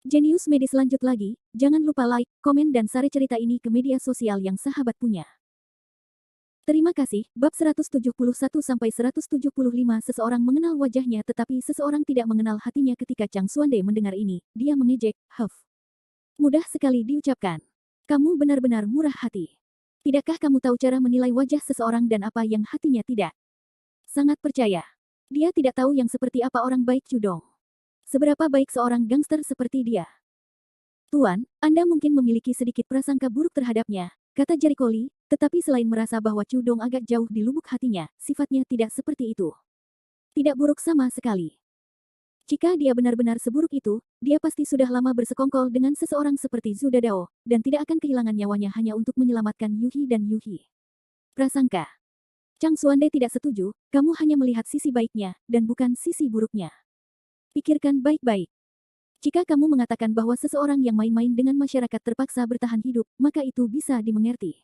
Jenius Medis lanjut lagi, jangan lupa like, komen dan share cerita ini ke media sosial yang sahabat punya. Terima kasih. Bab 171-175 Seseorang mengenal wajahnya tetapi seseorang tidak mengenal hatinya. Ketika Chang Xuande mendengar ini, dia mengejek, "Huff. Mudah sekali diucapkan. Kamu benar-benar murah hati. Tidakkah kamu tahu cara menilai wajah seseorang dan apa yang hatinya tidak? Sangat percaya. Dia tidak tahu yang seperti apa orang baik Cudong. Seberapa baik seorang gangster seperti dia. Tuan, Anda mungkin memiliki sedikit prasangka buruk terhadapnya," kata Jericho Lee, tetapi selain merasa bahwa Cudong agak jauh di lubuk hatinya, sifatnya tidak seperti itu. Tidak buruk sama sekali. Jika dia benar-benar seburuk itu, dia pasti sudah lama bersekongkol dengan seseorang seperti Zhu Dadao, dan tidak akan kehilangan nyawanya hanya untuk menyelamatkan Yuhi dan Yuhi. Prasangka. Chang Xuande tidak setuju, kamu hanya melihat sisi baiknya, dan bukan sisi buruknya. Pikirkan baik-baik. Jika kamu mengatakan bahwa seseorang yang main-main dengan masyarakat terpaksa bertahan hidup, maka itu bisa dimengerti.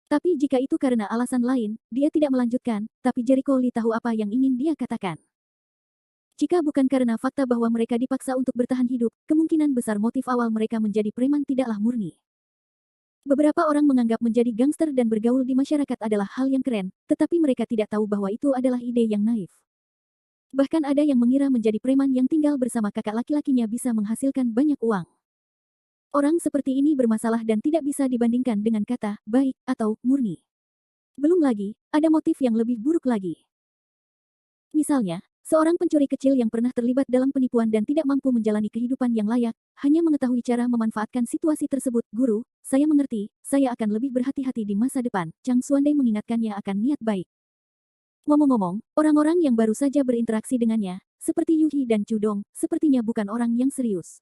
Tapi jika itu karena alasan lain, dia tidak melanjutkan, tapi Jericho Lee tahu apa yang ingin dia katakan. Jika bukan karena fakta bahwa mereka dipaksa untuk bertahan hidup, kemungkinan besar motif awal mereka menjadi preman tidaklah murni. Beberapa orang menganggap menjadi gangster dan bergaul di masyarakat adalah hal yang keren, tetapi mereka tidak tahu bahwa itu adalah ide yang naif. Bahkan ada yang mengira menjadi preman yang tinggal bersama kakak laki-lakinya bisa menghasilkan banyak uang. Orang seperti ini bermasalah dan tidak bisa dibandingkan dengan kata baik atau murni. Belum lagi, ada motif yang lebih buruk lagi. Misalnya, seorang pencuri kecil yang pernah terlibat dalam penipuan dan tidak mampu menjalani kehidupan yang layak, hanya mengetahui cara memanfaatkan situasi tersebut. "Guru, saya mengerti, saya akan lebih berhati-hati di masa depan," Chang Xuande mengingatkannya akan niat baik. Ngomong-ngomong, orang-orang yang baru saja berinteraksi dengannya, seperti Yuhi dan Cudong, sepertinya bukan orang yang serius.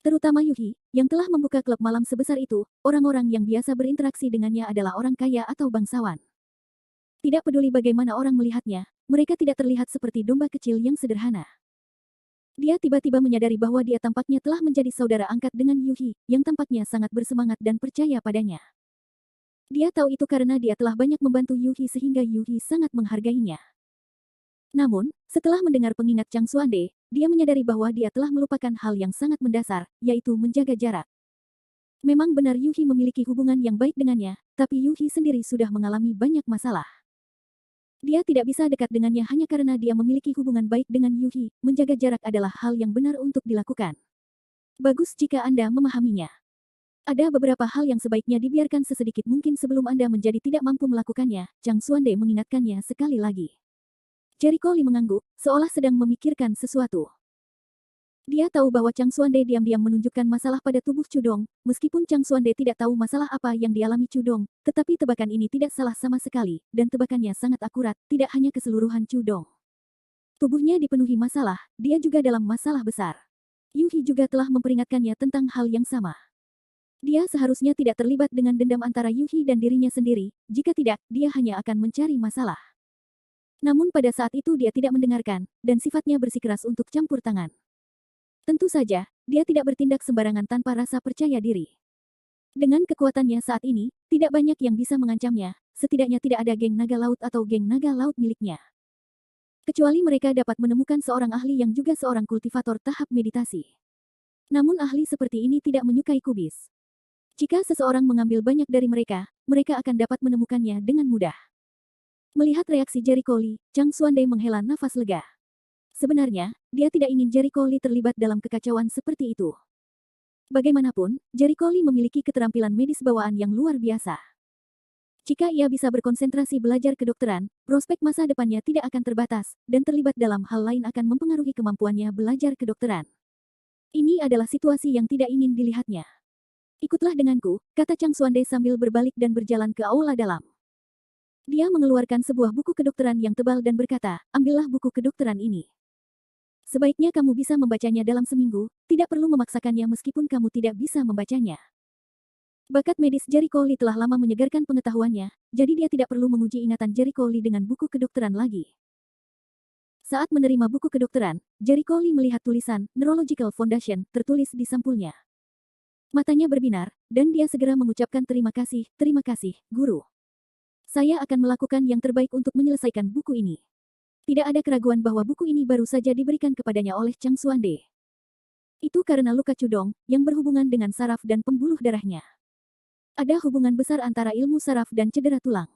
Terutama Yuhi, yang telah membuka klub malam sebesar itu, orang-orang yang biasa berinteraksi dengannya adalah orang kaya atau bangsawan. Tidak peduli bagaimana orang melihatnya, mereka tidak terlihat seperti domba kecil yang sederhana. Dia tiba-tiba menyadari bahwa dia tampaknya telah menjadi saudara angkat dengan Yuhi, yang tampaknya sangat bersemangat dan percaya padanya. Dia tahu itu karena dia telah banyak membantu Yuhi sehingga Yuhi sangat menghargainya. Namun, setelah mendengar pengingat Chang Xuande, dia menyadari bahwa dia telah melupakan hal yang sangat mendasar, yaitu menjaga jarak. Memang benar Yuhi memiliki hubungan yang baik dengannya, tapi Yuhi sendiri sudah mengalami banyak masalah. Dia tidak bisa dekat dengannya hanya karena dia memiliki hubungan baik dengan Yuhi. Menjaga jarak adalah hal yang benar untuk dilakukan. Bagus jika Anda memahaminya. Ada beberapa hal yang sebaiknya dibiarkan sesedikit mungkin sebelum Anda menjadi tidak mampu melakukannya, Chang Xuande mengingatkannya sekali lagi. Jericho Lee mengangguk, seolah sedang memikirkan sesuatu. Dia tahu bahwa Chang Xuande diam-diam menunjukkan masalah pada tubuh Cudong, meskipun Chang Xuande tidak tahu masalah apa yang dialami Cudong, tetapi tebakan ini tidak salah sama sekali, dan tebakannya sangat akurat, tidak hanya keseluruhan Cudong. Tubuhnya dipenuhi masalah, dia juga dalam masalah besar. Yuhi juga telah memperingatkannya tentang hal yang sama. Dia seharusnya tidak terlibat dengan dendam antara Yuhi dan dirinya sendiri, jika tidak, dia hanya akan mencari masalah. Namun pada saat itu dia tidak mendengarkan, dan sifatnya bersikeras untuk campur tangan. Tentu saja, dia tidak bertindak sembarangan tanpa rasa percaya diri. Dengan kekuatannya saat ini, tidak banyak yang bisa mengancamnya, setidaknya tidak ada geng naga laut atau geng naga laut miliknya. Kecuali mereka dapat menemukan seorang ahli yang juga seorang kultivator tahap meditasi. Namun ahli seperti ini tidak menyukai kubis. Jika seseorang mengambil banyak dari mereka, mereka akan dapat menemukannya dengan mudah. Melihat reaksi Jericho Lee, Chang Xuande menghela nafas lega. Sebenarnya, dia tidak ingin Jericho Lee terlibat dalam kekacauan seperti itu. Bagaimanapun, Jericho Lee memiliki keterampilan medis bawaan yang luar biasa. Jika ia bisa berkonsentrasi belajar kedokteran, prospek masa depannya tidak akan terbatas, dan terlibat dalam hal lain akan mempengaruhi kemampuannya belajar kedokteran. Ini adalah situasi yang tidak ingin dilihatnya. "Ikutlah denganku," kata Chang Xuande sambil berbalik dan berjalan ke aula dalam. Dia mengeluarkan sebuah buku kedokteran yang tebal dan berkata, "Ambillah buku kedokteran ini. Sebaiknya kamu bisa membacanya dalam seminggu, tidak perlu memaksakannya meskipun kamu tidak bisa membacanya." Bakat medis Jericho Lee telah lama menyegarkan pengetahuannya, jadi dia tidak perlu menguji ingatan Jericho Lee dengan buku kedokteran lagi. Saat menerima buku kedokteran, Jericho Lee melihat tulisan Neurological Foundation tertulis di sampulnya. Matanya berbinar, dan dia segera mengucapkan terima kasih, guru. Saya akan melakukan yang terbaik untuk menyelesaikan buku ini. Tidak ada keraguan bahwa buku ini baru saja diberikan kepadanya oleh Chang Xuande. Itu karena luka Cudong, yang berhubungan dengan saraf dan pembuluh darahnya. Ada hubungan besar antara ilmu saraf dan cedera tulang.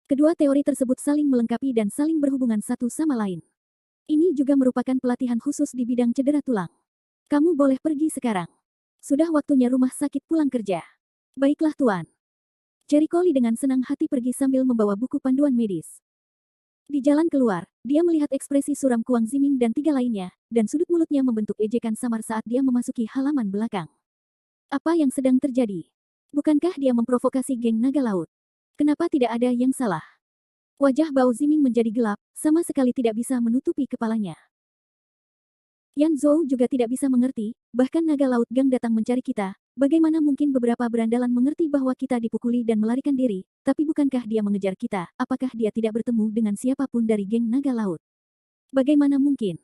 Kedua teori tersebut saling melengkapi dan saling berhubungan satu sama lain. Ini juga merupakan pelatihan khusus di bidang cedera tulang. Kamu boleh pergi sekarang. Sudah waktunya rumah sakit pulang kerja. Baiklah Tuan. Jericho Lee dengan senang hati pergi sambil membawa buku panduan medis. Di jalan keluar, dia melihat ekspresi suram Kuang Ziming dan tiga lainnya, dan sudut mulutnya membentuk ejekan samar saat dia memasuki halaman belakang. Apa yang sedang terjadi? Bukankah dia memprovokasi geng naga laut? Kenapa tidak ada yang salah? Wajah Bao Ziming menjadi gelap, sama sekali tidak bisa menutupi kepalanya. Yan Zhou juga tidak bisa mengerti, bahkan naga laut gang datang mencari kita, bagaimana mungkin beberapa berandalan mengerti bahwa kita dipukuli dan melarikan diri, tapi bukankah dia mengejar kita, apakah dia tidak bertemu dengan siapapun dari geng naga laut? Bagaimana mungkin?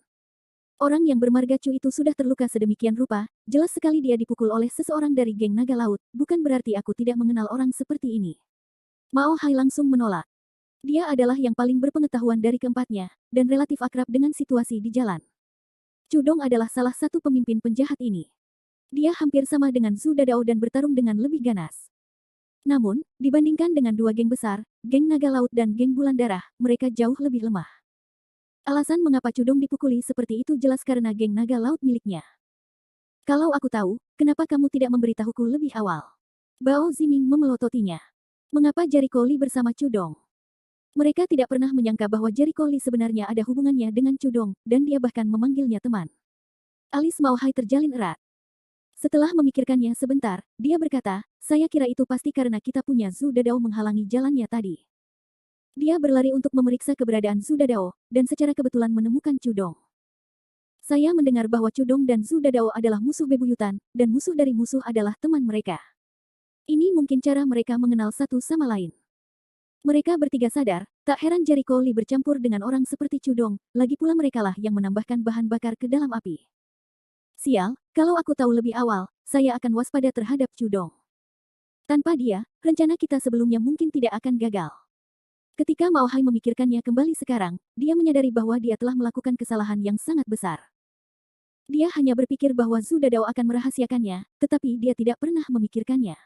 Orang yang bermarga Chu itu sudah terluka sedemikian rupa, jelas sekali dia dipukul oleh seseorang dari geng naga laut, bukan berarti aku tidak mengenal orang seperti ini. Mao Hai langsung menolak. Dia adalah yang paling berpengetahuan dari keempatnya, dan relatif akrab dengan situasi di jalan. Cudong adalah salah satu pemimpin penjahat ini. Dia hampir sama dengan Zhu Dadao dan bertarung dengan lebih ganas. Namun, dibandingkan dengan dua geng besar, geng naga laut dan geng bulan darah, mereka jauh lebih lemah. Alasan mengapa Cudong dipukuli seperti itu jelas karena geng naga laut miliknya. Kalau aku tahu, kenapa kamu tidak memberitahuku lebih awal? Bao Ziming memelototinya. Mengapa Jericho Lee bersama Cudong? Mereka tidak pernah menyangka bahwa Jericho Lee sebenarnya ada hubungannya dengan Cudong, dan dia bahkan memanggilnya teman. Alis Mao Hai terjalin erat. Setelah memikirkannya sebentar, dia berkata, saya kira itu pasti karena kita punya Zhu Dadao menghalangi jalannya tadi. Dia berlari untuk memeriksa keberadaan Zhu Dadao, dan secara kebetulan menemukan Cudong. Saya mendengar bahwa Cudong dan Zhu Dadao adalah musuh bebuyutan, dan musuh dari musuh adalah teman mereka. Ini mungkin cara mereka mengenal satu sama lain. Mereka bertiga sadar, tak heran Jericho Lee bercampur dengan orang seperti Cudong, lagi pula merekalah yang menambahkan bahan bakar ke dalam api. Sial, kalau aku tahu lebih awal, saya akan waspada terhadap Cudong. Tanpa dia, rencana kita sebelumnya mungkin tidak akan gagal. Ketika Mao Hai memikirkannya kembali sekarang, dia menyadari bahwa dia telah melakukan kesalahan yang sangat besar. Dia hanya berpikir bahwa Zhu Dadao akan merahasiakannya, tetapi dia tidak pernah memikirkannya.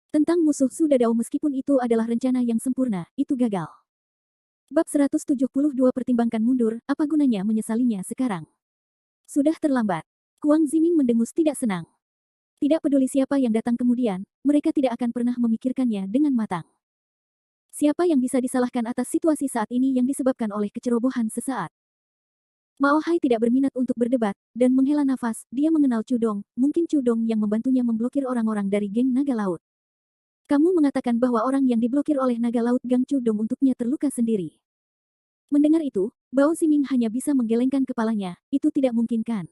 Tentang musuh Zhu Dadao meskipun itu adalah rencana yang sempurna, itu gagal. Bab 172 pertimbangkan mundur, apa gunanya menyesalinya sekarang? Sudah terlambat. Kuang Ziming mendengus tidak senang. Tidak peduli siapa yang datang kemudian, mereka tidak akan pernah memikirkannya dengan matang. Siapa yang bisa disalahkan atas situasi saat ini yang disebabkan oleh kecerobohan sesaat? Mao Hai tidak berminat untuk berdebat, dan menghela nafas, dia mengenal Cudong, mungkin Cudong yang membantunya memblokir orang-orang dari geng naga laut. Kamu mengatakan bahwa orang yang diblokir oleh naga laut Gang Cudong untuknya terluka sendiri. Mendengar itu, Bao Ziming hanya bisa menggelengkan kepalanya, itu tidak mungkin kan?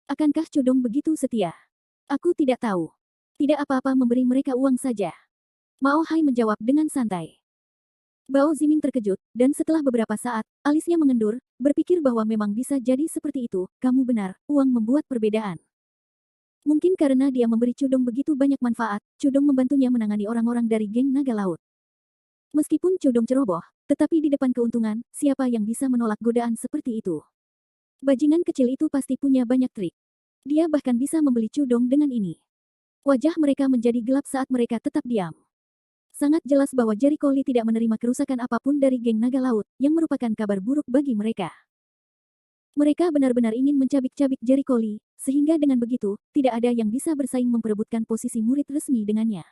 Akankah Cudong begitu setia? Aku tidak tahu. Tidak apa-apa memberi mereka uang saja. Mao Hai menjawab dengan santai. Bao Ziming terkejut, dan setelah beberapa saat, alisnya mengendur, berpikir bahwa memang bisa jadi seperti itu, kamu benar, uang membuat perbedaan. Mungkin karena dia memberi Cudong begitu banyak manfaat, Cudong membantunya menangani orang-orang dari geng naga laut. Meskipun Cudong ceroboh, tetapi di depan keuntungan, siapa yang bisa menolak godaan seperti itu? Bajingan kecil itu pasti punya banyak trik. Dia bahkan bisa membeli Cudong dengan ini. Wajah mereka menjadi gelap saat mereka tetap diam. Sangat jelas bahwa Jericho Lee tidak menerima kerusakan apapun dari geng naga laut, yang merupakan kabar buruk bagi mereka. Mereka benar-benar ingin mencabik-cabik Jericho Lee, sehingga dengan begitu, tidak ada yang bisa bersaing memperebutkan posisi murid resmi dengannya.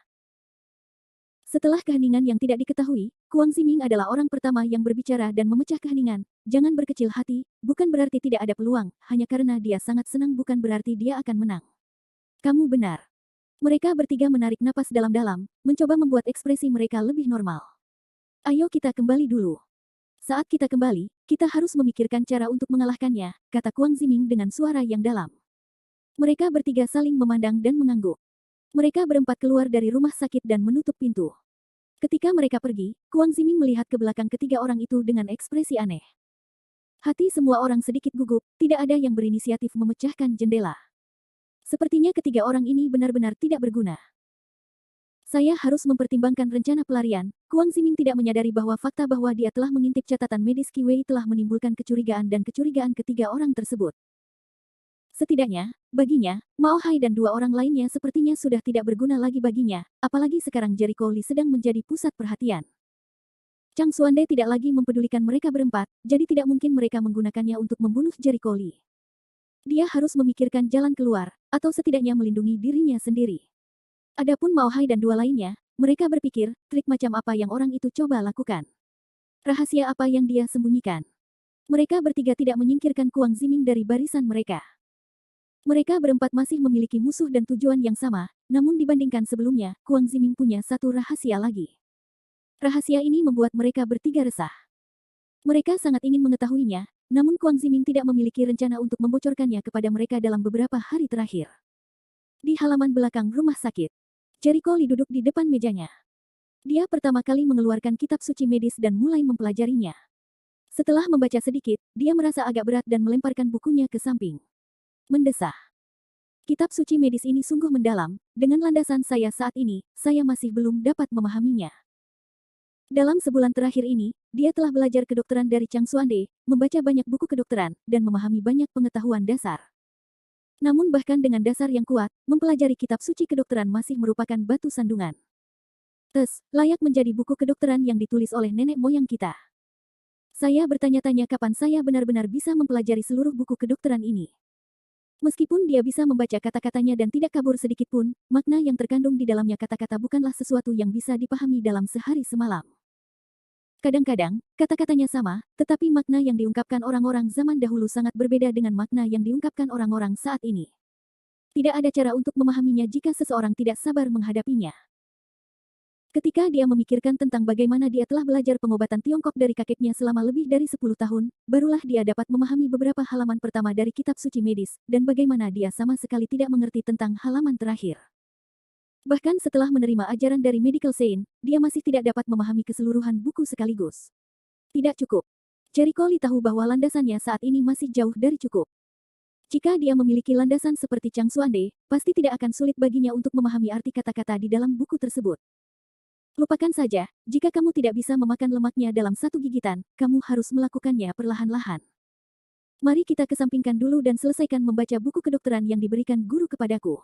Setelah keheningan yang tidak diketahui, Kuang Ziming adalah orang pertama yang berbicara dan memecah keheningan. Jangan berkecil hati, bukan berarti tidak ada peluang, hanya karena dia sangat senang bukan berarti dia akan menang. Kamu benar. Mereka bertiga menarik napas dalam-dalam, mencoba membuat ekspresi mereka lebih normal. Ayo kita kembali dulu. Saat kita kembali, kita harus memikirkan cara untuk mengalahkannya, kata Kuang Ziming dengan suara yang dalam. Mereka bertiga saling memandang dan mengangguk. Mereka berempat keluar dari rumah sakit dan menutup pintu. Ketika mereka pergi, Kuang Ziming melihat ke belakang ketiga orang itu dengan ekspresi aneh. Hati semua orang sedikit gugup, tidak ada yang berinisiatif memecahkan jendela. Sepertinya ketiga orang ini benar-benar tidak berguna. Saya harus mempertimbangkan rencana pelarian. Kuang Ziming tidak menyadari bahwa fakta bahwa dia telah mengintip catatan medis Qi Wei telah menimbulkan kecurigaan dan kecurigaan ketiga orang tersebut. Setidaknya, Baginya, Mao Hai dan dua orang lainnya sepertinya sudah tidak berguna lagi baginya, apalagi sekarang Jericho Lee sedang menjadi pusat perhatian. Chang Xuande tidak lagi mempedulikan mereka berempat, jadi tidak mungkin mereka menggunakannya untuk membunuh Jericho Lee. Dia harus memikirkan jalan keluar, atau setidaknya melindungi dirinya sendiri. Adapun Mao Hai dan dua lainnya, mereka berpikir, trik macam apa yang orang itu coba lakukan. Rahasia apa yang dia sembunyikan. Mereka bertiga tidak menyingkirkan Kuang Ziming dari barisan mereka. Mereka berempat masih memiliki musuh dan tujuan yang sama, namun dibandingkan sebelumnya, Kuang Ziming punya satu rahasia lagi. Rahasia ini membuat mereka bertiga resah. Mereka sangat ingin mengetahuinya, namun Kuang Ziming tidak memiliki rencana untuk membocorkannya kepada mereka dalam beberapa hari terakhir. Di halaman belakang rumah sakit, Jericho Lee duduk di depan mejanya. Dia pertama kali mengeluarkan kitab suci medis dan mulai mempelajarinya. Setelah membaca sedikit, dia merasa agak berat dan melemparkan bukunya ke samping. Mendesah. Kitab suci medis ini sungguh mendalam, dengan landasan saya saat ini, saya masih belum dapat memahaminya. Dalam sebulan terakhir ini, dia telah belajar kedokteran dari Chang Xuande, membaca banyak buku kedokteran, dan memahami banyak pengetahuan dasar. Namun bahkan dengan dasar yang kuat, mempelajari kitab suci kedokteran masih merupakan batu sandungan. Layak menjadi buku kedokteran yang ditulis oleh nenek moyang kita. Saya bertanya-tanya kapan saya benar-benar bisa mempelajari seluruh buku kedokteran ini. Meskipun dia bisa membaca kata-katanya dan tidak kabur sedikit pun, makna yang terkandung di dalamnya kata-kata bukanlah sesuatu yang bisa dipahami dalam sehari semalam. Kadang-kadang, kata-katanya sama, tetapi makna yang diungkapkan orang-orang zaman dahulu sangat berbeda dengan makna yang diungkapkan orang-orang saat ini. Tidak ada cara untuk memahaminya jika seseorang tidak sabar menghadapinya. Ketika dia memikirkan tentang bagaimana dia telah belajar pengobatan Tiongkok dari kakeknya selama lebih dari 10 tahun, barulah dia dapat memahami beberapa halaman pertama dari kitab suci medis, dan bagaimana dia sama sekali tidak mengerti tentang halaman terakhir. Bahkan setelah menerima ajaran dari Medical Saint, dia masih tidak dapat memahami keseluruhan buku sekaligus. Tidak cukup. Jericho Lee tahu bahwa landasannya saat ini masih jauh dari cukup. Jika dia memiliki landasan seperti Chang Xuande, pasti tidak akan sulit baginya untuk memahami arti kata-kata di dalam buku tersebut. Lupakan saja, jika kamu tidak bisa memakan lemaknya dalam satu gigitan, kamu harus melakukannya perlahan-lahan. Mari kita kesampingkan dulu dan selesaikan membaca buku kedokteran yang diberikan guru kepadaku.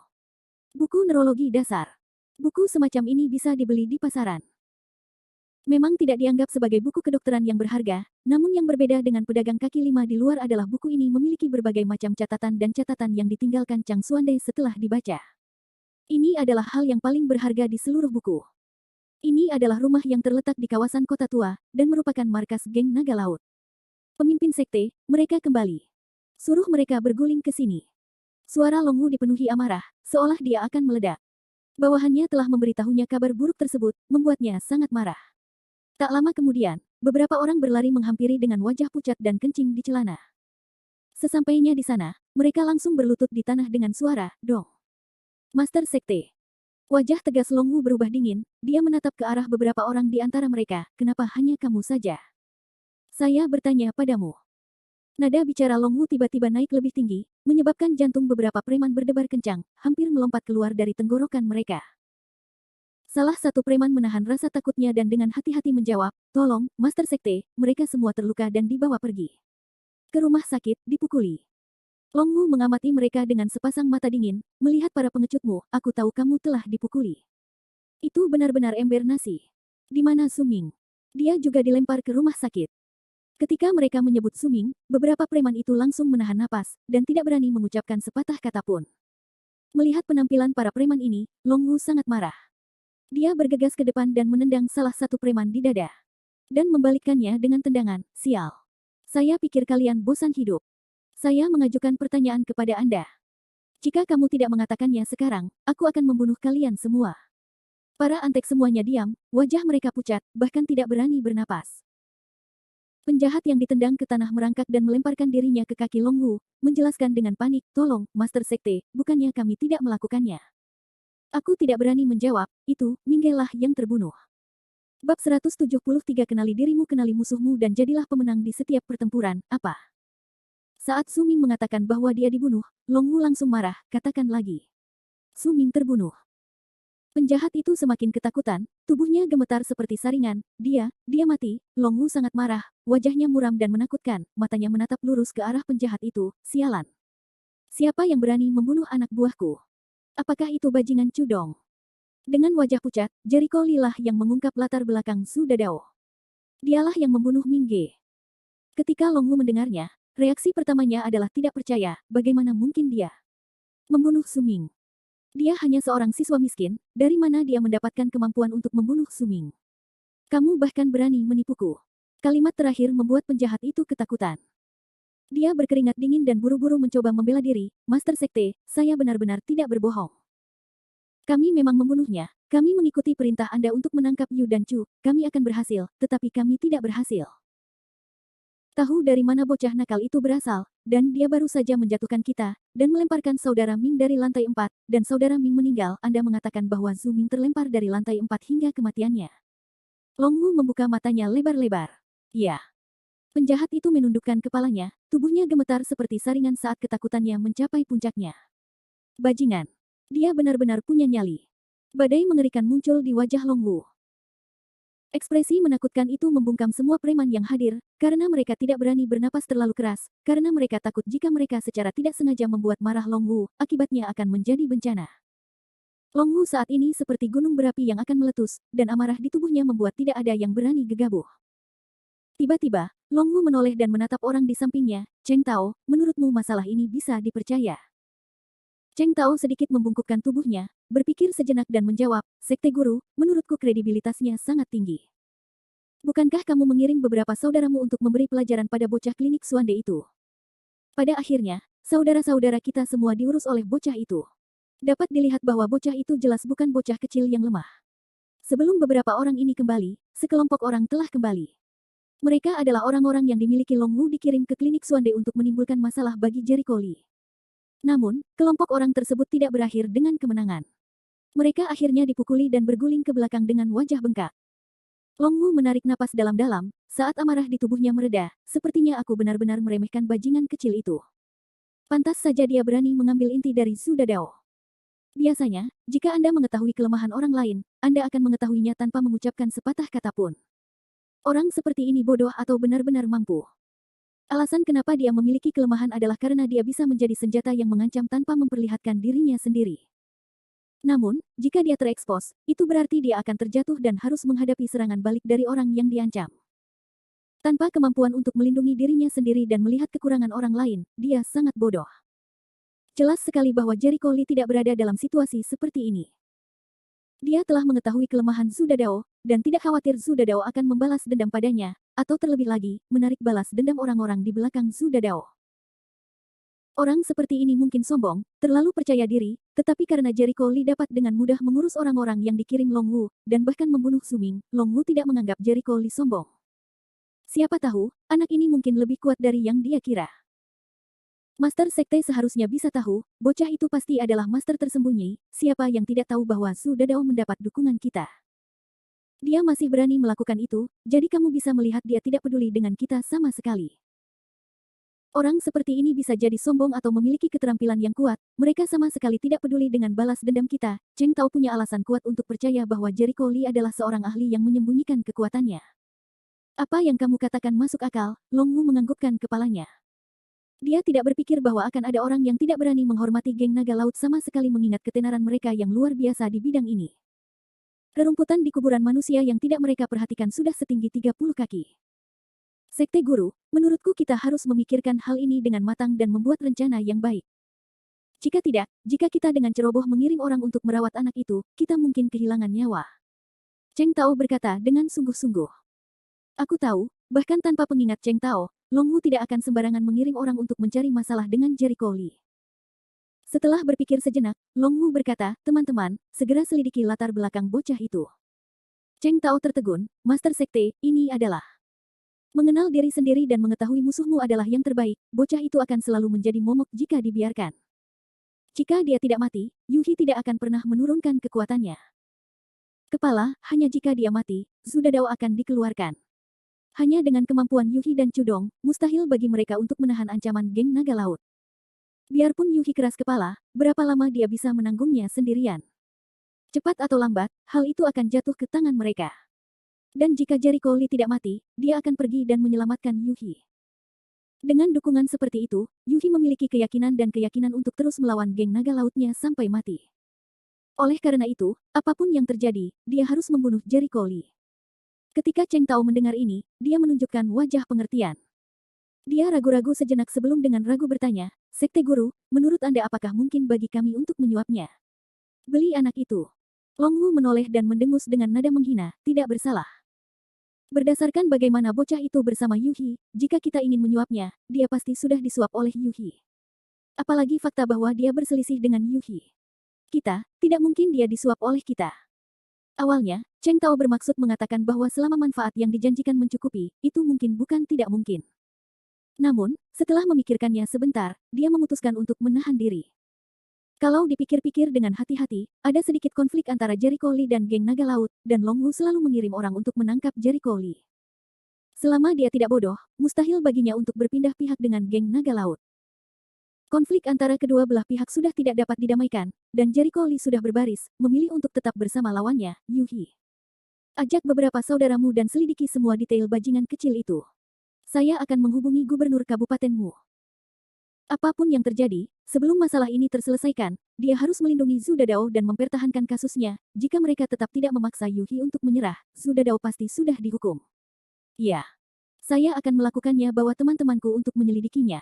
Buku neurologi dasar. Buku semacam ini bisa dibeli di pasaran. Memang tidak dianggap sebagai buku kedokteran yang berharga, namun yang berbeda dengan pedagang kaki lima di luar adalah buku ini memiliki berbagai macam catatan dan catatan yang ditinggalkan Chang Xuande setelah dibaca. Ini adalah hal yang paling berharga di seluruh buku. Ini adalah rumah yang terletak di kawasan kota tua, dan merupakan markas geng naga laut. Pemimpin sekte, mereka kembali. Suruh mereka berguling ke sini. Suara Longwu dipenuhi amarah, seolah dia akan meledak. Bawahannya telah memberitahunya kabar buruk tersebut, membuatnya sangat marah. Tak lama kemudian, beberapa orang berlari menghampiri dengan wajah pucat dan kencing di celana. Sesampainya di sana, mereka langsung berlutut di tanah dengan suara, "Dong." Master Sekte. Wajah tegas Longwu berubah dingin, dia menatap ke arah beberapa orang di antara mereka, "Kenapa hanya kamu saja? Saya bertanya padamu." Nada bicara Longwu tiba-tiba naik lebih tinggi, menyebabkan jantung beberapa preman berdebar kencang, hampir melompat keluar dari tenggorokan mereka. Salah satu preman menahan rasa takutnya dan dengan hati-hati menjawab, "Tolong, Master Sekte, mereka semua terluka dan dibawa pergi ke rumah sakit, dipukuli." Longwu mengamati mereka dengan sepasang mata dingin, "Melihat para pengecutmu, aku tahu kamu telah dipukuli. Itu benar-benar ember nasi. Di mana Suming?" Dia juga dilempar ke rumah sakit. Ketika mereka menyebut Suming, beberapa preman itu langsung menahan napas, dan tidak berani mengucapkan sepatah kata pun. Melihat penampilan para preman ini, Longwu sangat marah. Dia bergegas ke depan dan menendang salah satu preman di dada. Dan membalikkannya dengan tendangan, "Sial. Saya pikir kalian bosan hidup. Saya mengajukan pertanyaan kepada Anda. Jika kamu tidak mengatakannya sekarang, aku akan membunuh kalian semua." Para antek semuanya diam, wajah mereka pucat, bahkan tidak berani bernapas. Penjahat yang ditendang ke tanah merangkak dan melemparkan dirinya ke kaki Longwu, menjelaskan dengan panik, "Tolong, Master Sekte, bukannya kami tidak melakukannya." Aku tidak berani menjawab, "Itu, Minggelah yang terbunuh." Bab 173 Kenali dirimu, kenali musuhmu dan jadilah pemenang di setiap pertempuran, apa? Saat Suming mengatakan bahwa dia dibunuh, Longwu langsung marah, "Katakan lagi." Suming terbunuh. Penjahat itu semakin ketakutan, tubuhnya gemetar seperti saringan, dia mati." Longwu sangat marah, wajahnya muram dan menakutkan, matanya menatap lurus ke arah penjahat itu, "Sialan. Siapa yang berani membunuh anak buahku? Apakah itu bajingan Cudong? Dengan wajah pucat, Jericho Lee lah yang mengungkap latar belakang Su Dadao. Dialah yang membunuh Mingge. Ketika Long Wu mendengarnya, reaksi pertamanya adalah tidak percaya, bagaimana mungkin dia membunuh Su Ming. Dia hanya seorang siswa miskin, dari mana dia mendapatkan kemampuan untuk membunuh Su Ming? Kamu bahkan berani menipuku. Kalimat terakhir membuat penjahat itu ketakutan. Dia berkeringat dingin dan buru-buru mencoba membela diri, Master Sekte, saya benar-benar tidak berbohong. Kami memang membunuhnya, kami mengikuti perintah Anda untuk menangkap Yu dan Chu, kami akan berhasil, tetapi kami tidak berhasil. Tahu dari mana bocah nakal itu berasal, dan dia baru saja menjatuhkan kita, dan melemparkan saudara Ming dari lantai 4, dan saudara Ming meninggal. Anda mengatakan bahwa Zhu Ming terlempar dari lantai 4 hingga kematiannya. Long Wu membuka matanya lebar-lebar. Ya. Penjahat itu menundukkan kepalanya, tubuhnya gemetar seperti saringan saat ketakutannya mencapai puncaknya. Bajingan. Dia benar-benar punya nyali. Badai mengerikan muncul di wajah Long Wu. Ekspresi menakutkan itu membungkam semua preman yang hadir, karena mereka tidak berani bernapas terlalu keras, karena mereka takut jika mereka secara tidak sengaja membuat marah Long Wu, akibatnya akan menjadi bencana. Long Wu saat ini seperti gunung berapi yang akan meletus, dan amarah di tubuhnya membuat tidak ada yang berani gegabah. Tiba-tiba, Long Wu menoleh dan menatap orang di sampingnya, Cheng Tao, menurutmu masalah ini bisa dipercaya? Cheng Tao sedikit membungkukkan tubuhnya, berpikir sejenak dan menjawab, Sekte Guru, menurutku kredibilitasnya sangat tinggi. Bukankah kamu mengirim beberapa saudaramu untuk memberi pelajaran pada bocah klinik Suande itu? Pada akhirnya, saudara-saudara kita semua diurus oleh bocah itu. Dapat dilihat bahwa bocah itu jelas bukan bocah kecil yang lemah. Sebelum beberapa orang ini kembali, sekelompok orang telah kembali. Mereka adalah orang-orang yang dimiliki Long Wu dikirim ke klinik Suande untuk menimbulkan masalah bagi Jericho Lee. Namun, kelompok orang tersebut tidak berakhir dengan kemenangan. Mereka akhirnya dipukuli dan berguling ke belakang dengan wajah bengkak. Long Wu menarik napas dalam-dalam, saat amarah di tubuhnya mereda, sepertinya aku benar-benar meremehkan bajingan kecil itu. Pantas saja dia berani mengambil inti dari Su Dadao. Biasanya, jika Anda mengetahui kelemahan orang lain, Anda akan mengetahuinya tanpa mengucapkan sepatah kata pun. Orang seperti ini bodoh atau benar-benar mampu. Alasan kenapa dia memiliki kelemahan adalah karena dia bisa menjadi senjata yang mengancam tanpa memperlihatkan dirinya sendiri. Namun, jika dia terekspos, itu berarti dia akan terjatuh dan harus menghadapi serangan balik dari orang yang diancam. Tanpa kemampuan untuk melindungi dirinya sendiri dan melihat kekurangan orang lain, dia sangat bodoh. Jelas sekali bahwa Jericho Lee tidak berada dalam situasi seperti ini. Dia telah mengetahui kelemahan Zhu Dadao, dan tidak khawatir Zhu Dadao akan membalas dendam padanya, atau terlebih lagi, menarik balas dendam orang-orang di belakang Zhu Dadao. Orang seperti ini mungkin sombong, terlalu percaya diri, tetapi karena Jericho Lee dapat dengan mudah mengurus orang-orang yang dikirim Long Wu, dan bahkan membunuh Su Ming, Long Wu tidak menganggap Jericho Lee sombong. Siapa tahu, anak ini mungkin lebih kuat dari yang dia kira. Master Sekte seharusnya bisa tahu, bocah itu pasti adalah master tersembunyi, siapa yang tidak tahu bahwa Zhu Dadao mendapat dukungan kita. Dia masih berani melakukan itu, jadi kamu bisa melihat dia tidak peduli dengan kita sama sekali. Orang seperti ini bisa jadi sombong atau memiliki keterampilan yang kuat, mereka sama sekali tidak peduli dengan balas dendam kita. Cheng Tao punya alasan kuat untuk percaya bahwa Jericho Lee adalah seorang ahli yang menyembunyikan kekuatannya. Apa yang kamu katakan masuk akal, Long Wu menganggukkan kepalanya. Dia tidak berpikir bahwa akan ada orang yang tidak berani menghormati geng naga laut sama sekali mengingat ketenaran mereka yang luar biasa di bidang ini. Rerumputan di kuburan manusia yang tidak mereka perhatikan sudah setinggi 30 kaki. Sekte Guru, menurutku kita harus memikirkan hal ini dengan matang dan membuat rencana yang baik. Jika tidak, jika kita dengan ceroboh mengirim orang untuk merawat anak itu, kita mungkin kehilangan nyawa. Cheng Tao berkata dengan sungguh-sungguh. Aku tahu, bahkan tanpa pengingat Cheng Tao, Long Wu tidak akan sembarangan mengirim orang untuk mencari masalah dengan Jericho Lee. Setelah berpikir sejenak, Long Wu berkata, teman-teman, segera selidiki latar belakang bocah itu. Cheng Tao tertegun, Master Sekte, ini adalah mengenal diri sendiri dan mengetahui musuhmu adalah yang terbaik, bocah itu akan selalu menjadi momok jika dibiarkan. Jika dia tidak mati, Yuhi tidak akan pernah menurunkan kekuatannya. Kepala, hanya jika dia mati, Zhu Dadao akan dikeluarkan. Hanya dengan kemampuan Yuhi dan Cudong, mustahil bagi mereka untuk menahan ancaman geng naga laut. Biarpun Yuhi keras kepala, berapa lama dia bisa menanggungnya sendirian? Cepat atau lambat, hal itu akan jatuh ke tangan mereka. Dan jika Jericho Lee tidak mati, dia akan pergi dan menyelamatkan Yuhi. Dengan dukungan seperti itu, Yuhi memiliki keyakinan dan keyakinan untuk terus melawan geng naga lautnya sampai mati. Oleh karena itu, apapun yang terjadi, dia harus membunuh Jericho Lee. Ketika Cheng Tao mendengar ini, dia menunjukkan wajah pengertian. Dia ragu-ragu sejenak sebelum dengan ragu bertanya, Sekte Guru, menurut Anda apakah mungkin bagi kami untuk menyuapnya? Beli anak itu. Long Wu menoleh dan mendengus dengan nada menghina, tidak bersalah. Berdasarkan bagaimana bocah itu bersama Yuhi, jika kita ingin menyuapnya, dia pasti sudah disuap oleh Yuhi. Apalagi fakta bahwa dia berselisih dengan Yuhi. Tidak mungkin dia disuap oleh kita. Awalnya, Cheng Tao bermaksud mengatakan bahwa selama manfaat yang dijanjikan mencukupi, itu mungkin bukan tidak mungkin. Namun, setelah memikirkannya sebentar, dia memutuskan untuk menahan diri. Kalau dipikir-pikir dengan hati-hati, ada sedikit konflik antara Jericho Lee dan geng naga laut, dan Long Wu selalu mengirim orang untuk menangkap Jericho Lee. Selama dia tidak bodoh, mustahil baginya untuk berpindah pihak dengan geng naga laut. Konflik antara kedua belah pihak sudah tidak dapat didamaikan, dan Jericho Lee sudah berbaris, memilih untuk tetap bersama lawannya, Yuhi. Ajak beberapa saudaramu dan selidiki semua detail bajingan kecil itu. Saya akan menghubungi gubernur kabupatenmu. Apapun yang terjadi, sebelum masalah ini terselesaikan, dia harus melindungi Zhu Dadao dan mempertahankan kasusnya. Jika mereka tetap tidak memaksa Yuhi untuk menyerah, Zhu Dadao pasti sudah dihukum. Ya, saya akan melakukannya bawa teman-temanku untuk menyelidikinya.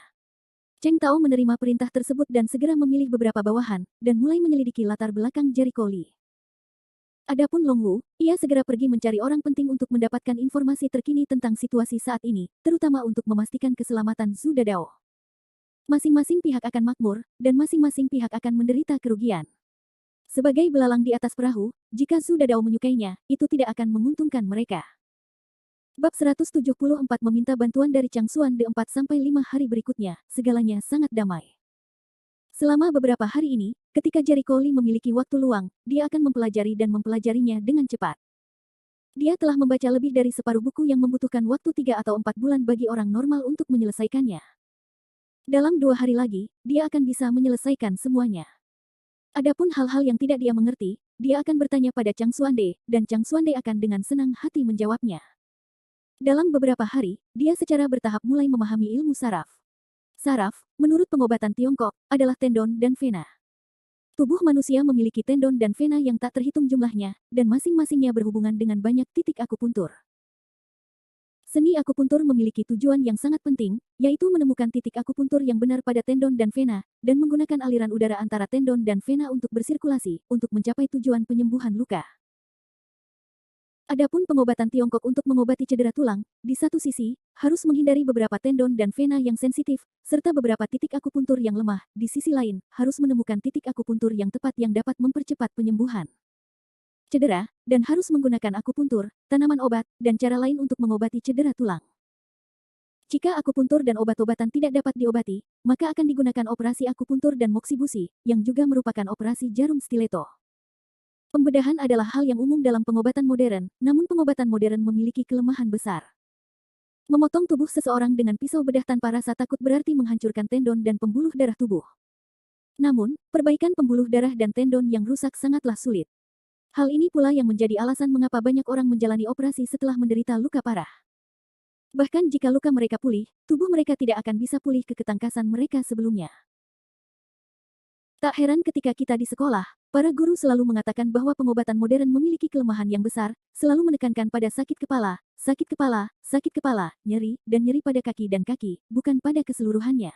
Cheng Tao menerima perintah tersebut dan segera memilih beberapa bawahan, dan mulai menyelidiki latar belakang Jericho Lee. Adapun Long Wu, ia segera pergi mencari orang penting untuk mendapatkan informasi terkini tentang situasi saat ini, terutama untuk memastikan keselamatan Zhu Dadao. Masing-masing pihak akan makmur, dan masing-masing pihak akan menderita kerugian. Sebagai belalang di atas perahu, jika Zhu Dadao menyukainya, itu tidak akan menguntungkan mereka. Bab 174 meminta bantuan dari Chang Xuan di 4-5 hari berikutnya, segalanya sangat damai. Selama beberapa hari ini, ketika Jericho Lee memiliki waktu luang, dia akan mempelajari dan mempelajarinya dengan cepat. Dia telah membaca lebih dari separuh buku yang membutuhkan waktu 3 atau 4 bulan bagi orang normal untuk menyelesaikannya. Dalam 2 hari lagi, dia akan bisa menyelesaikan semuanya. Adapun hal-hal yang tidak dia mengerti, dia akan bertanya pada Chang Xuande, dan Chang Xuande akan dengan senang hati menjawabnya. Dalam beberapa hari, dia secara bertahap mulai memahami ilmu saraf. Saraf, menurut pengobatan Tiongkok, adalah tendon dan vena. Tubuh manusia memiliki tendon dan vena yang tak terhitung jumlahnya, dan masing-masingnya berhubungan dengan banyak titik akupuntur. Seni akupuntur memiliki tujuan yang sangat penting, yaitu menemukan titik akupuntur yang benar pada tendon dan vena, dan menggunakan aliran udara antara tendon dan vena untuk bersirkulasi, untuk mencapai tujuan penyembuhan luka. Adapun pengobatan Tiongkok untuk mengobati cedera tulang, di satu sisi, harus menghindari beberapa tendon dan vena yang sensitif, serta beberapa titik akupuntur yang lemah, di sisi lain, harus menemukan titik akupuntur yang tepat yang dapat mempercepat penyembuhan cedera, dan harus menggunakan akupuntur, tanaman obat, dan cara lain untuk mengobati cedera tulang. Jika akupuntur dan obat-obatan tidak dapat diobati, maka akan digunakan operasi akupuntur dan moksibusi, yang juga merupakan operasi jarum stiletto. Pembedahan adalah hal yang umum dalam pengobatan modern, namun pengobatan modern memiliki kelemahan besar. Memotong tubuh seseorang dengan pisau bedah tanpa rasa takut berarti menghancurkan tendon dan pembuluh darah tubuh. Namun, perbaikan pembuluh darah dan tendon yang rusak sangatlah sulit. Hal ini pula yang menjadi alasan mengapa banyak orang menjalani operasi setelah menderita luka parah. Bahkan jika luka mereka pulih, tubuh mereka tidak akan bisa pulih ke ketangkasan mereka sebelumnya. Tak heran ketika kita di sekolah, para guru selalu mengatakan bahwa pengobatan modern memiliki kelemahan yang besar, selalu menekankan pada sakit kepala, nyeri, dan nyeri pada kaki dan kaki, bukan pada keseluruhannya.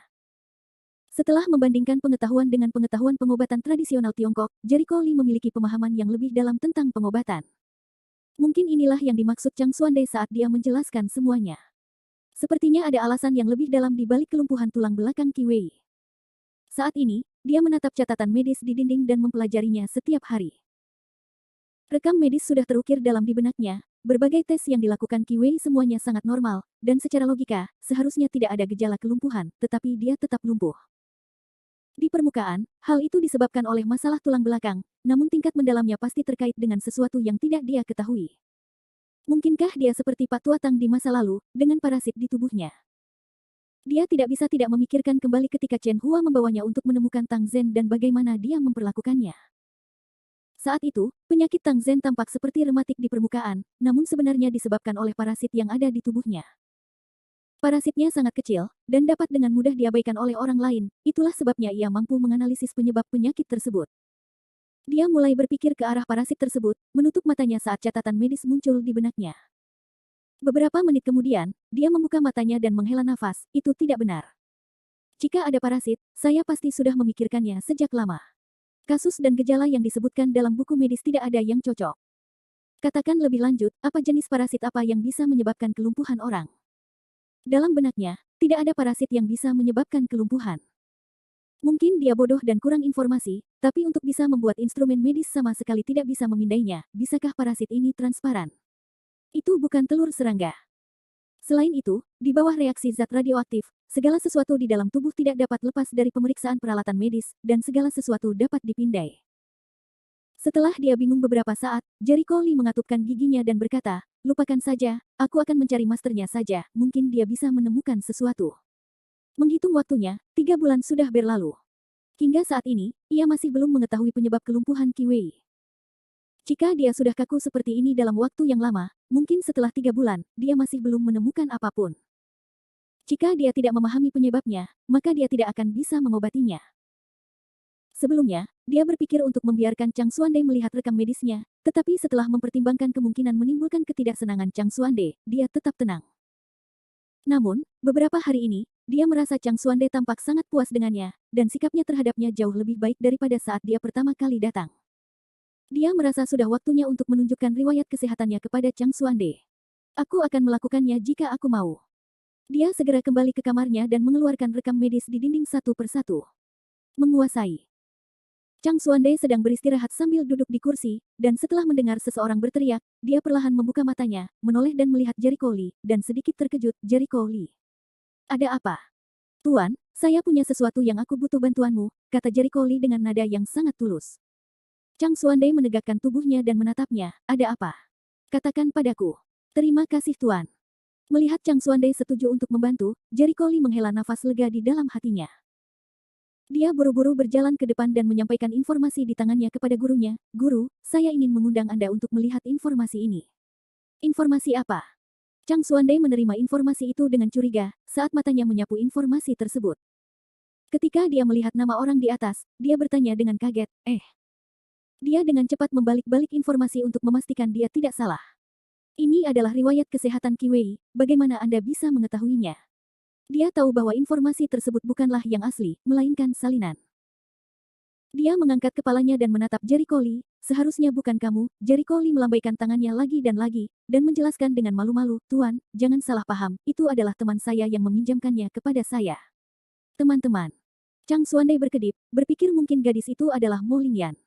Setelah membandingkan pengetahuan dengan pengetahuan pengobatan tradisional Tiongkok, Jericho Lee memiliki pemahaman yang lebih dalam tentang pengobatan. Mungkin inilah yang dimaksud Chang Xuande saat dia menjelaskan semuanya. Sepertinya ada alasan yang lebih dalam di balik kelumpuhan tulang belakang Qi Wei. Saat ini, dia menatap catatan medis di dinding dan mempelajarinya setiap hari. Rekam medis sudah terukir dalam di benaknya, berbagai tes yang dilakukan Qi Wei semuanya sangat normal, dan secara logika, seharusnya tidak ada gejala kelumpuhan, tetapi dia tetap lumpuh. Di permukaan, hal itu disebabkan oleh masalah tulang belakang, namun tingkat mendalamnya pasti terkait dengan sesuatu yang tidak dia ketahui. Mungkinkah dia seperti Pak Tua Tang di masa lalu, dengan parasit di tubuhnya? Dia tidak bisa tidak memikirkan kembali ketika Chen Hua membawanya untuk menemukan Tang Zhen dan bagaimana dia memperlakukannya. Saat itu, penyakit Tang Zhen tampak seperti rematik di permukaan, namun sebenarnya disebabkan oleh parasit yang ada di tubuhnya. Parasitnya sangat kecil, dan dapat dengan mudah diabaikan oleh orang lain, itulah sebabnya ia mampu menganalisis penyebab penyakit tersebut. Dia mulai berpikir ke arah parasit tersebut, menutup matanya saat catatan medis muncul di benaknya. Beberapa menit kemudian, dia membuka matanya dan menghela nafas, itu tidak benar. Jika ada parasit, saya pasti sudah memikirkannya sejak lama. Kasus dan gejala yang disebutkan dalam buku medis tidak ada yang cocok. Katakan lebih lanjut, apa jenis parasit apa yang bisa menyebabkan kelumpuhan orang? Dalam benaknya, tidak ada parasit yang bisa menyebabkan kelumpuhan. Mungkin dia bodoh dan kurang informasi, tapi untuk bisa membuat instrumen medis sama sekali tidak bisa memindainya, bisakah parasit ini transparan? Itu bukan telur serangga. Selain itu, di bawah reaksi zat radioaktif, segala sesuatu di dalam tubuh tidak dapat lepas dari pemeriksaan peralatan medis, dan segala sesuatu dapat dipindai. Setelah dia bingung beberapa saat, Jericho Lee mengatupkan giginya dan berkata, lupakan saja, aku akan mencari masternya saja, mungkin dia bisa menemukan sesuatu. Menghitung waktunya, 3 bulan sudah berlalu. Hingga saat ini, ia masih belum mengetahui penyebab kelumpuhan Qi Wei. Jika dia sudah kaku seperti ini dalam waktu yang lama, mungkin setelah 3 bulan, dia masih belum menemukan apapun. Jika dia tidak memahami penyebabnya, maka dia tidak akan bisa mengobatinya. Sebelumnya, dia berpikir untuk membiarkan Chang Xuande melihat rekam medisnya, tetapi setelah mempertimbangkan kemungkinan menimbulkan ketidaksenangan Chang Xuande, dia tetap tenang. Namun, beberapa hari ini, dia merasa Chang Xuande tampak sangat puas dengannya, dan sikapnya terhadapnya jauh lebih baik daripada saat dia pertama kali datang. Dia merasa sudah waktunya untuk menunjukkan riwayat kesehatannya kepada Chang Xuande. Aku akan melakukannya jika aku mau. Dia segera kembali ke kamarnya dan mengeluarkan rekam medis di dinding satu persatu. Menguasai. Chang Xuande sedang beristirahat sambil duduk di kursi, dan setelah mendengar seseorang berteriak, dia perlahan membuka matanya, menoleh dan melihat Jericho Lee, dan sedikit terkejut, Jericho Lee. Ada apa? Tuan, saya punya sesuatu yang aku butuh bantuanmu, kata Jericho Lee dengan nada yang sangat tulus. Chang Xuande menegakkan tubuhnya dan menatapnya, ada apa? Katakan padaku. Terima kasih Tuan. Melihat Chang Xuande setuju untuk membantu, Jericho Lee menghela nafas lega di dalam hatinya. Dia buru-buru berjalan ke depan dan menyampaikan informasi di tangannya kepada gurunya, Guru, saya ingin mengundang Anda untuk melihat informasi ini. Informasi apa? Chang Xuande menerima informasi itu dengan curiga, saat matanya menyapu informasi tersebut. Ketika dia melihat nama orang di atas, dia bertanya dengan kaget, Dia dengan cepat membalik-balik informasi untuk memastikan dia tidak salah. Ini adalah riwayat kesehatan Qi Wei, bagaimana Anda bisa mengetahuinya? Dia tahu bahwa informasi tersebut bukanlah yang asli, melainkan salinan. Dia mengangkat kepalanya dan menatap Jericho Lee, seharusnya bukan kamu, Jericho Lee melambaikan tangannya lagi, dan menjelaskan dengan malu-malu, Tuan, jangan salah paham, itu adalah teman saya yang meminjamkannya kepada saya. Teman-teman. Chang Xuande berkedip, berpikir mungkin gadis itu adalah Mo Lingyan.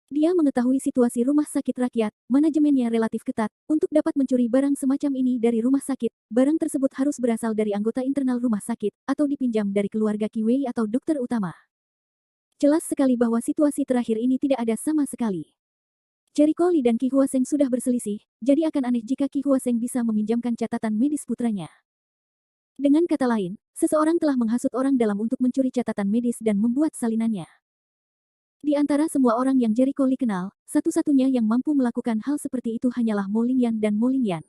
Dia mengetahui situasi rumah sakit rakyat, manajemennya relatif ketat, untuk dapat mencuri barang semacam ini dari rumah sakit, barang tersebut harus berasal dari anggota internal rumah sakit, atau dipinjam dari keluarga Qi Wei atau dokter utama. Jelas sekali bahwa situasi terakhir ini tidak ada sama sekali. Jericho Lee dan Qi Huaseng sudah berselisih, jadi akan aneh jika Qi Huaseng bisa meminjamkan catatan medis putranya. Dengan kata lain, seseorang telah menghasut orang dalam untuk mencuri catatan medis dan membuat salinannya. Di antara semua orang yang Jericho Lee kenal, satu-satunya yang mampu melakukan hal seperti itu hanyalah Mo Lingyan dan Mo Lingyan.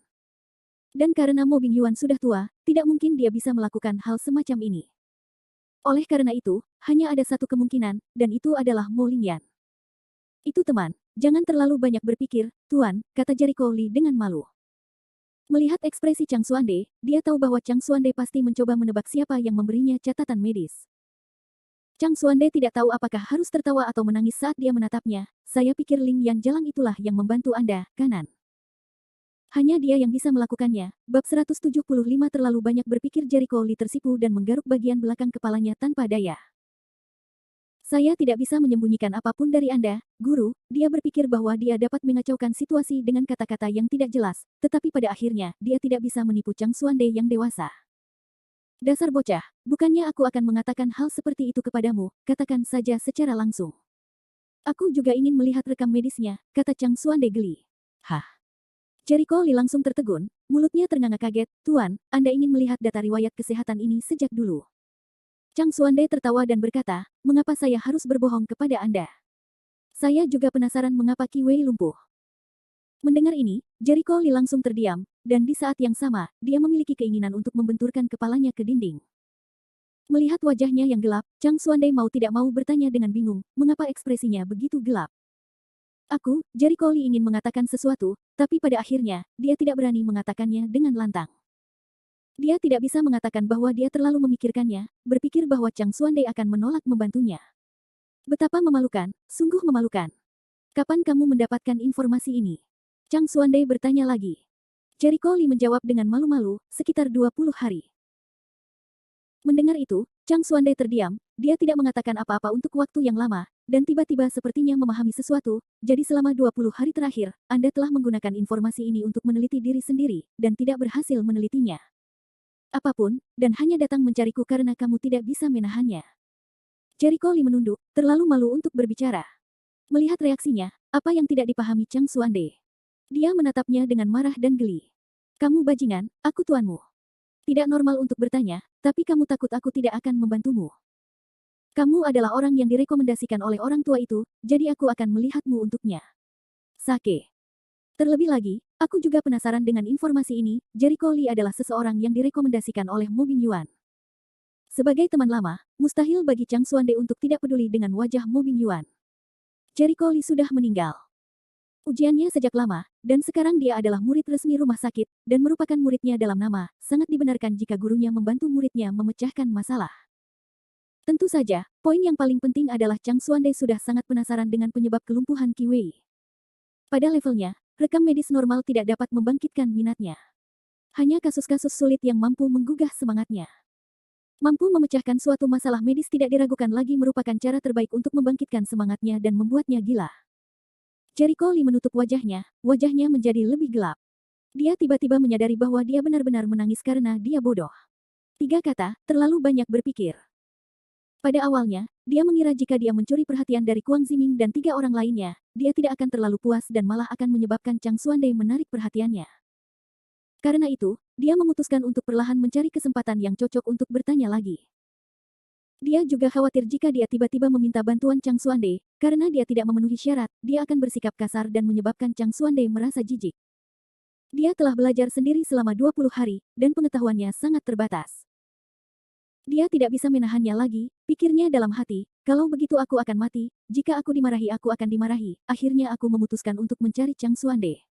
Dan karena Mo Bingyuan sudah tua, tidak mungkin dia bisa melakukan hal semacam ini. Oleh karena itu, hanya ada satu kemungkinan, dan itu adalah Mo Lingyan. Itu teman, jangan terlalu banyak berpikir, Tuan, kata Jericho Lee dengan malu. Melihat ekspresi Chang Xuande, dia tahu bahwa Chang Xuande pasti mencoba menebak siapa yang memberinya catatan medis. Chang Xuande tidak tahu apakah harus tertawa atau menangis saat dia menatapnya. Saya pikir Ling Yan Jalang itulah yang membantu Anda, kanan? Hanya dia yang bisa melakukannya. Bab 175 terlalu banyak berpikir Jericho Lee tersipu dan menggaruk bagian belakang kepalanya tanpa daya. Saya tidak bisa menyembunyikan apapun dari Anda, Guru. Dia berpikir bahwa dia dapat mengacaukan situasi dengan kata-kata yang tidak jelas, tetapi pada akhirnya, dia tidak bisa menipu Chang Xuande yang dewasa. Dasar bocah, bukannya aku akan mengatakan hal seperti itu kepadamu, katakan saja secara langsung. Aku juga ingin melihat rekam medisnya, kata Chang Xuande geli. Hah? Jericho Lee langsung tertegun, mulutnya ternganga kaget, Tuan, Anda ingin melihat data riwayat kesehatan ini sejak dulu. Chang Xuande tertawa dan berkata, mengapa saya harus berbohong kepada Anda? Saya juga penasaran mengapa Qi Wei lumpuh. Mendengar ini, Jericho Lee langsung terdiam, dan di saat yang sama, dia memiliki keinginan untuk membenturkan kepalanya ke dinding. Melihat wajahnya yang gelap, Chang Xuande mau tidak mau bertanya dengan bingung, mengapa ekspresinya begitu gelap. Jericho Lee ingin mengatakan sesuatu, tapi pada akhirnya, dia tidak berani mengatakannya dengan lantang. Dia tidak bisa mengatakan bahwa dia terlalu memikirkannya, berpikir bahwa Chang Xuande akan menolak membantunya. Betapa memalukan, sungguh memalukan. Kapan kamu mendapatkan informasi ini? Chang Xuande bertanya lagi. Jericho Lee menjawab dengan malu-malu, sekitar 20 hari. Mendengar itu, Chang Xuande terdiam, dia tidak mengatakan apa-apa untuk waktu yang lama, dan tiba-tiba sepertinya memahami sesuatu, jadi selama 20 hari terakhir, Anda telah menggunakan informasi ini untuk meneliti diri sendiri, dan tidak berhasil menelitinya. Apapun, dan hanya datang mencariku karena kamu tidak bisa menahannya. Jericho Lee menunduk, terlalu malu untuk berbicara. Melihat reaksinya, apa yang tidak dipahami Chang Xuande? Dia menatapnya dengan marah dan geli. Kamu bajingan, aku tuanmu. Tidak normal untuk bertanya, tapi kamu takut aku tidak akan membantumu. Kamu adalah orang yang direkomendasikan oleh orang tua itu, jadi aku akan melihatmu untuknya. Sake. Terlebih lagi, aku juga penasaran dengan informasi ini, Jericho Lee adalah seseorang yang direkomendasikan oleh Mo Bingyuan. Sebagai teman lama, mustahil bagi Chang Xuande untuk tidak peduli dengan wajah Mo Bingyuan. Jericho Lee sudah meninggal. Ujiannya sejak lama, dan sekarang dia adalah murid resmi rumah sakit, dan merupakan muridnya dalam nama, sangat dibenarkan jika gurunya membantu muridnya memecahkan masalah. Tentu saja, poin yang paling penting adalah Chang Xuande sudah sangat penasaran dengan penyebab kelumpuhan Qi Wei. Pada levelnya, rekam medis normal tidak dapat membangkitkan minatnya. Hanya kasus-kasus sulit yang mampu menggugah semangatnya. Mampu memecahkan suatu masalah medis tidak diragukan lagi merupakan cara terbaik untuk membangkitkan semangatnya dan membuatnya gila. Jericho Lee menutup wajahnya menjadi lebih gelap. Dia tiba-tiba menyadari bahwa dia benar-benar menangis karena dia bodoh. 3 kata, terlalu banyak berpikir. Pada awalnya, dia mengira jika dia mencuri perhatian dari Kuang Ziming dan 3 orang lainnya, dia tidak akan terlalu puas dan malah akan menyebabkan Chang Xuande menarik perhatiannya. Karena itu, dia memutuskan untuk perlahan mencari kesempatan yang cocok untuk bertanya lagi. Dia juga khawatir jika dia tiba-tiba meminta bantuan Chang Xuande, karena dia tidak memenuhi syarat, dia akan bersikap kasar dan menyebabkan Chang Xuande merasa jijik. Dia telah belajar sendiri selama 20 hari, dan pengetahuannya sangat terbatas. Dia tidak bisa menahannya lagi, pikirnya dalam hati, kalau begitu aku akan mati, jika aku dimarahi aku akan dimarahi, akhirnya aku memutuskan untuk mencari Chang Xuande.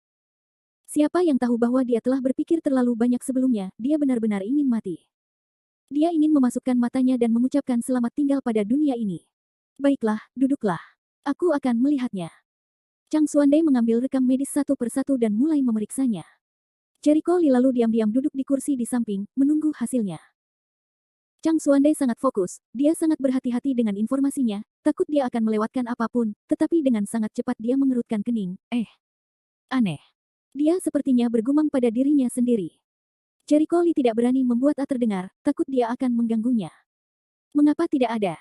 Siapa yang tahu bahwa dia telah berpikir terlalu banyak sebelumnya, dia benar-benar ingin mati. Dia ingin memasukkan matanya dan mengucapkan selamat tinggal pada dunia ini. Baiklah, duduklah. Aku akan melihatnya. Chang Xuande mengambil rekam medis satu persatu dan mulai memeriksanya. Jericho Lee lalu diam-diam duduk di kursi di samping, menunggu hasilnya. Chang Xuande sangat fokus, dia sangat berhati-hati dengan informasinya, takut dia akan melewatkan apapun, tetapi dengan sangat cepat dia mengerutkan kening, aneh. Dia sepertinya bergumam pada dirinya sendiri. Jericho Lee tidak berani membuat A terdengar, takut dia akan mengganggunya. Mengapa tidak ada?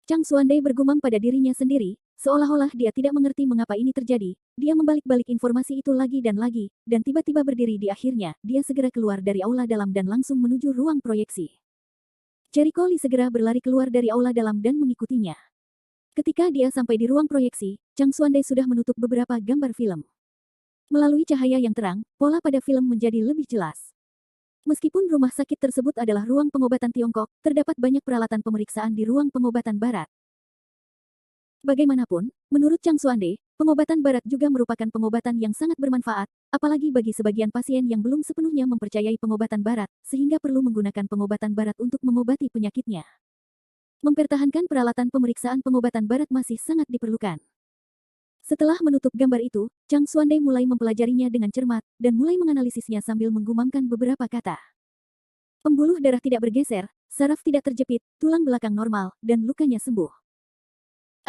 Chang Xuande bergumam pada dirinya sendiri, seolah-olah dia tidak mengerti mengapa ini terjadi, dia membalik-balik informasi itu lagi, dan tiba-tiba berdiri di akhirnya, dia segera keluar dari aula dalam dan langsung menuju ruang proyeksi. Jericho Lee segera berlari keluar dari aula dalam dan mengikutinya. Ketika dia sampai di ruang proyeksi, Chang Xuande sudah menutup beberapa gambar film. Melalui cahaya yang terang, pola pada film menjadi lebih jelas. Meskipun rumah sakit tersebut adalah ruang pengobatan Tiongkok, terdapat banyak peralatan pemeriksaan di ruang pengobatan Barat. Bagaimanapun, menurut Chang Xuande, pengobatan Barat juga merupakan pengobatan yang sangat bermanfaat, apalagi bagi sebagian pasien yang belum sepenuhnya mempercayai pengobatan Barat, sehingga perlu menggunakan pengobatan Barat untuk mengobati penyakitnya. Mempertahankan peralatan pemeriksaan pengobatan Barat masih sangat diperlukan. Setelah menutup gambar itu, Chang Xuande mulai mempelajarinya dengan cermat, dan mulai menganalisisnya sambil menggumamkan beberapa kata. Pembuluh darah tidak bergeser, saraf tidak terjepit, tulang belakang normal, dan lukanya sembuh.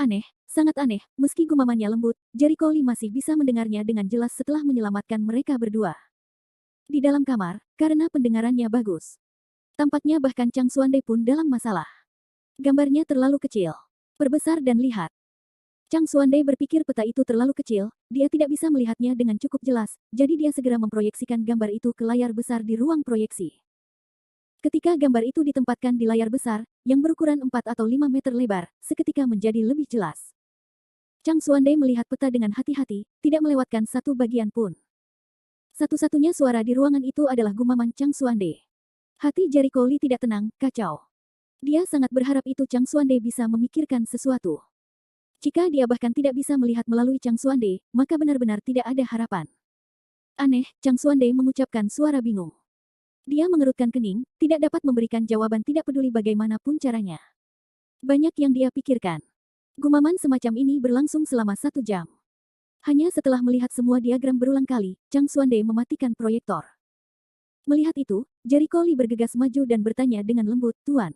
Aneh, sangat aneh, meski gumamannya lembut, Jericho Lee masih bisa mendengarnya dengan jelas setelah menyelamatkan mereka berdua. Di dalam kamar, karena pendengarannya bagus. Tampaknya bahkan Chang Xuande pun dalam masalah. Gambarnya terlalu kecil. Perbesar dan lihat. Chang Xuande berpikir peta itu terlalu kecil, dia tidak bisa melihatnya dengan cukup jelas, jadi dia segera memproyeksikan gambar itu ke layar besar di ruang proyeksi. Ketika gambar itu ditempatkan di layar besar, yang berukuran 4 atau 5 meter lebar, seketika menjadi lebih jelas. Chang Xuande melihat peta dengan hati-hati, tidak melewatkan satu bagian pun. Satu-satunya suara di ruangan itu adalah gumaman Chang Xuande. Hati Jericho Lee tidak tenang, kacau. Dia sangat berharap itu Chang Xuande bisa memikirkan sesuatu. Jika dia bahkan tidak bisa melihat melalui Chang Xuande, maka benar-benar tidak ada harapan. Aneh, Chang Xuande mengucapkan suara bingung. Dia mengerutkan kening, tidak dapat memberikan jawaban tidak peduli bagaimanapun caranya. Banyak yang dia pikirkan. Gumaman semacam ini berlangsung selama 1 jam. Hanya setelah melihat semua diagram berulang kali, Chang Xuande mematikan proyektor. Melihat itu, Jericho Lee bergegas maju dan bertanya dengan lembut, "Tuan."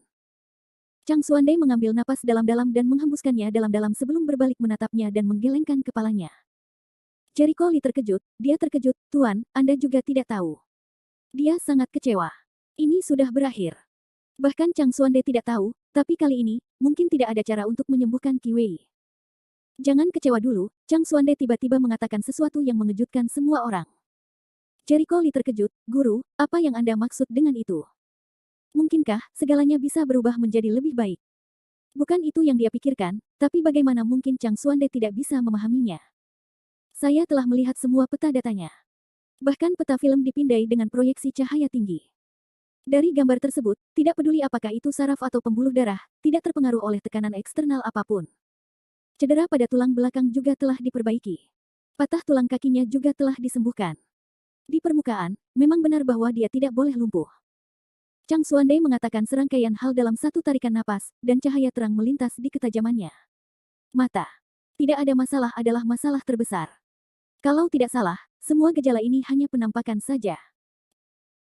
Chang Xuande mengambil napas dalam-dalam dan menghembuskannya dalam-dalam sebelum berbalik menatapnya dan menggelengkan kepalanya. Jericho Lee terkejut, dia terkejut, "Tuan, Anda juga tidak tahu." Dia sangat kecewa. Ini sudah berakhir. Bahkan Chang Xuande tidak tahu, tapi kali ini, mungkin tidak ada cara untuk menyembuhkan Qi Wei. Jangan kecewa dulu, Chang Xuande tiba-tiba mengatakan sesuatu yang mengejutkan semua orang. Jericho Lee terkejut, "Guru, apa yang Anda maksud dengan itu? Mungkinkah segalanya bisa berubah menjadi lebih baik?" Bukan itu yang dia pikirkan, tapi bagaimana mungkin Chang Xuande tidak bisa memahaminya. Saya telah melihat semua peta datanya. Bahkan peta film dipindai dengan proyeksi cahaya tinggi. Dari gambar tersebut, tidak peduli apakah itu saraf atau pembuluh darah, tidak terpengaruh oleh tekanan eksternal apapun. Cedera pada tulang belakang juga telah diperbaiki. Patah tulang kakinya juga telah disembuhkan. Di permukaan, memang benar bahwa dia tidak boleh lumpuh. Chang Xuande mengatakan serangkaian hal dalam satu tarikan napas, dan cahaya terang melintas di ketajamannya. Mata. Tidak ada masalah adalah masalah terbesar. Kalau tidak salah, semua gejala ini hanya penampakan saja.